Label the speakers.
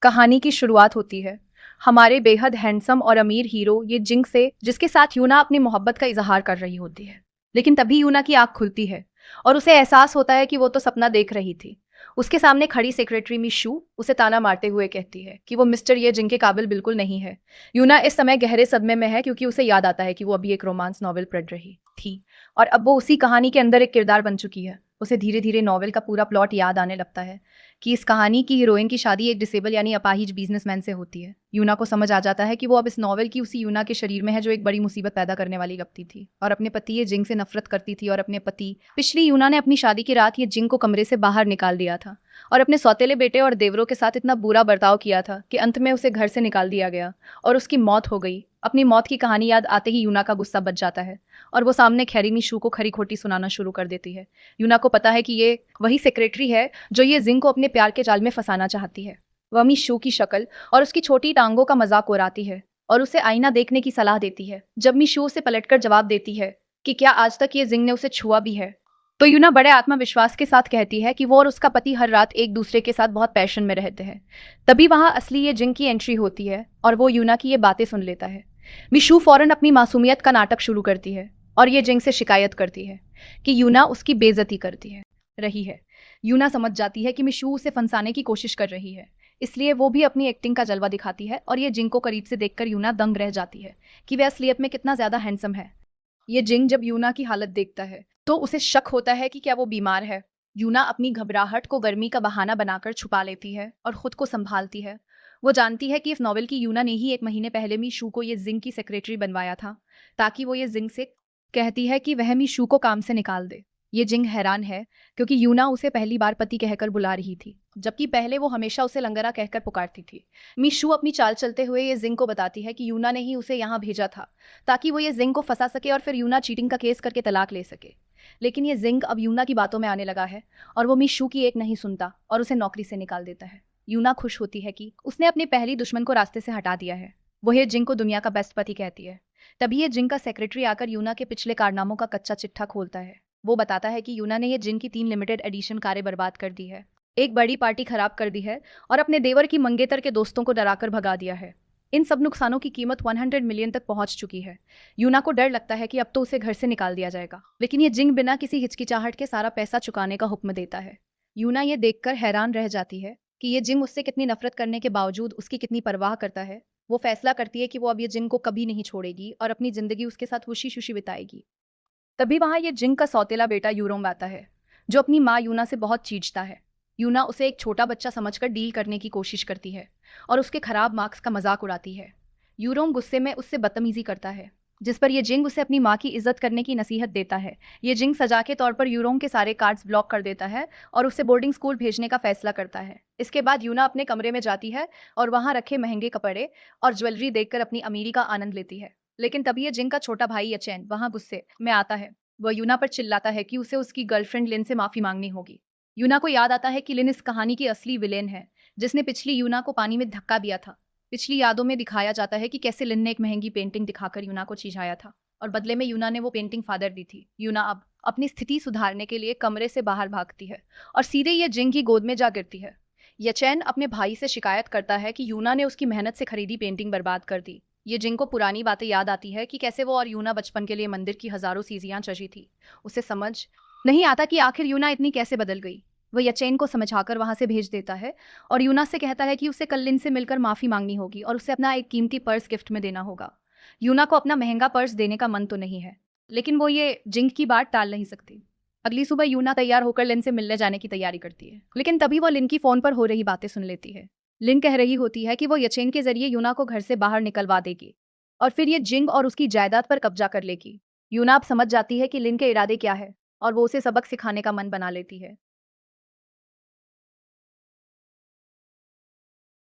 Speaker 1: कहानी की शुरुआत होती है हमारे बेहद हैंडसम और अमीर हीरो ये जिंग से, जिसके साथ यूना अपनी मोहब्बत का इजहार कर रही होती है। लेकिन तभी यूना की आंख खुलती है और उसे एहसास होता है कि वो तो सपना देख रही थी। उसके सामने खड़ी सेक्रेटरी मिशू उसे ताना मारते हुए कहती है कि वो मिस्टर ये जिंग के काबिल बिल्कुल नहीं है। यूना इस समय गहरे सदमे में है क्योंकि उसे याद आता है कि वो अभी एक रोमांस नॉवेल पढ़ रही थी और अब वो उसी कहानी के अंदर एक किरदार बन चुकी है। उसे धीरे धीरे नॉवेल का पूरा प्लॉट याद आने लगता है कि इस कहानी की हीरोइन की शादी एक डिसेबल यानी अपाहिज बिजनेसमैन से होती है। यूना को समझ आ जाता है कि वो अब इस नॉवेल की उसी यूना के शरीर में है जो एक बड़ी मुसीबत पैदा करने वाली लगती थी और अपने पति ये जिंग से नफरत करती थी। और अपने पति पिछली यूना ने अपनी शादी की रात ये जिंग को कमरे से बाहर निकाल दिया था और अपने सौतेले बेटे और देवरों के साथ इतना बुरा बर्ताव किया था कि अंत में उसे घर से निकाल दिया गया और उसकी मौत हो गई। अपनी मौत की कहानी याद आते ही यूना का गुस्सा बच जाता है और वो सामने खैरी मिशू को खरी खोटी सुनाना शुरू कर देती है। यूना को पता है कि ये वही सेक्रेटरी है जो ये जिंग को अपने प्यार के जाल में फंसाना चाहती है। वह मिशू की शक्ल और उसकी छोटी टांगों का मजाक उड़ाती है और उसे आईना देखने की सलाह देती है। जब मिशू उसे पलटकर जवाब देती है कि क्या आज तक ये जिंग ने उसे छुआ भी है, तो यूना बड़े आत्मविश्वास के साथ कहती है कि वो और उसका पति हर रात एक दूसरे के साथ बहुत पैशन में रहते हैं। तभी वहां असली ये जिंग की एंट्री होती है और वो यूना की ये बातें सुन लेता है। मिशू फौरन अपनी मासूमियत का नाटक शुरू करती है और ये जिंग से शिकायत करती है कि यूना उसकी बेइज्जती करती है रही है। यूना समझ जाती है कि मिशू उसे फंसाने की कोशिश कर रही है, इसलिए वो भी अपनी एक्टिंग का जलवा दिखाती है और ये जिंग को करीब से देखकर यूना दंग रह जाती है कि वह असलियत में कितना ज्यादा हैंडसम है। ये जिंग जब यूना की हालत देखता है तो उसे शक होता है कि क्या वो बीमार है। यूना अपनी घबराहट को गर्मी का बहाना बनाकर छुपा लेती है और खुद को संभालती है। वो जानती है कि इस नॉवेल की यूना ने ही 1 महीने पहले मीशू को ये जिंग की सेक्रेटरी बनवाया था ताकि वो ये जिंग से कहती है कि वह मीशू को काम से निकाल दे। ये जिंग हैरान है क्योंकि यूना उसे पहली बार पति कहकर बुला रही थी, जबकि पहले वो हमेशा उसे लंगरा कहकर पुकारती थी। मीशू अपनी चाल चलते हुए ये जिंग को बताती है कि यूना ने ही उसे यहाँ भेजा था ताकि वो ये जिंग को फंसा सके और फिर यूना चीटिंग का केस करके तलाक ले सके। लेकिन ये जिंग अब यूना की बातों में आने लगा है और वो मीशू की एक नहीं सुनता और उसे नौकरी से निकाल देता है। यूना खुश होती है कि उसने अपने पहली दुश्मन को रास्ते से हटा दिया है। वो ये जिंग को दुनिया का बेस्ट पति कहती है। तभी ये जिंग का सेक्रेटरी आकर यूना के पिछले कारनामों का कच्चा चिट्ठा खोलता है। वो बताता है कि यूना ने ये जिंग की 3 लिमिटेड एडिशन कारें बर्बाद कर दी है, एक बड़ी पार्टी खराब कर दी है और अपने देवर की मंगेतर के दोस्तों को डराकर भगा दिया है। इन सब नुकसानों की कीमत 100 मिलियन तक पहुंच चुकी है। यूना को डर लगता है कि अब तो उसे घर से निकाल दिया जाएगा, लेकिन ये जिंग बिना किसी हिचकिचाहट के सारा पैसा चुकाने का हुक्म देता है। यूना ये देखकर हैरान रह जाती है कि ये जिंग उससे कितनी नफरत करने के बावजूद उसकी कितनी परवाह करता है। वो फैसला करती है कि वो अब ये जिंग को कभी नहीं छोड़ेगी और अपनी जिंदगी उसके साथ खुशी खुशी बिताएगी। तभी वहां ये जिंग का सौतेला बेटा यूरोंग आता है जो अपनी माँ यूना से बहुत चींचता है। यूना उसे एक छोटा बच्चा समझकर डील करने की कोशिश करती है और उसके खराब मार्क्स का मजाक उड़ाती है। यूरोंग गुस्से में उससे बदतमीजी करता है, जिस पर यह जिंग उसे अपनी माँ की इज्जत करने की नसीहत देता है। ये जिंग सजा के तौर पर यूरोंग के सारे कार्ड्स ब्लॉक कर देता है और उसे बोर्डिंग स्कूल भेजने का फैसला करता है। इसके बाद यूना अपने कमरे में जाती है और वहां रखे महंगे कपड़े और ज्वेलरी देखकर अपनी अमीरी का आनंद लेती है। लेकिन तभी ये जिंग का छोटा भाई यचेन वहां गुस्से में आता है। वह यूना पर चिल्लाता है कि उसे उसकी गर्लफ्रेंड लिन से माफी मांगनी होगी। यूना को याद आता है कि लिन इस कहानी की असली विलेन है, जिसने पिछली यूना को पानी में धक्का दिया था। पिछली यादों में दिखाया जाता है कि कैसे लिन ने एक महंगी पेंटिंग दिखाकर यूना को चिढ़ाया था और बदले में यूना ने वो पेंटिंग फादर दी थी। यूना अब अपनी स्थिति सुधारने के लिए कमरे से बाहर भागती है और सीधे ये जिंग की गोद में जा गिरती है। यचेन अपने भाई से शिकायत करता है कि यूना ने उसकी मेहनत से खरीदी पेंटिंग बर्बाद कर दी। ये जिंग को पुरानी बातें याद आती है कि कैसे वो और यूना बचपन के लिए मंदिर की हजारों सीढ़ियां चढ़ी थी। उसे समझ नहीं आता कि आखिर यूना इतनी कैसे बदल गई। वह यचेन को समझाकर वहां से भेज देता है और यूना से कहता है कि उसे कल लिन से मिलकर माफी मांगनी होगी और उसे अपना एक कीमती पर्स गिफ्ट में देना होगा। यूना को अपना महंगा पर्स देने का मन तो नहीं है, लेकिन वो ये जिंग की बात टाल नहीं सकती। अगली सुबह यूना तैयार होकर लिन से मिलने जाने की तैयारी करती है, लेकिन तभी वो लिन की फोन पर हो रही बातें सुन लेती है। लिन कह रही होती है कि वो यचेन के जरिए यूना को घर से बाहर निकलवा देगी और फिर ये जिंग और उसकी जायदाद पर कब्जा कर लेगी। यूना अब समझ जाती है कि लिन के इरादे क्या है और वो उसे सबक सिखाने का मन बना लेती है।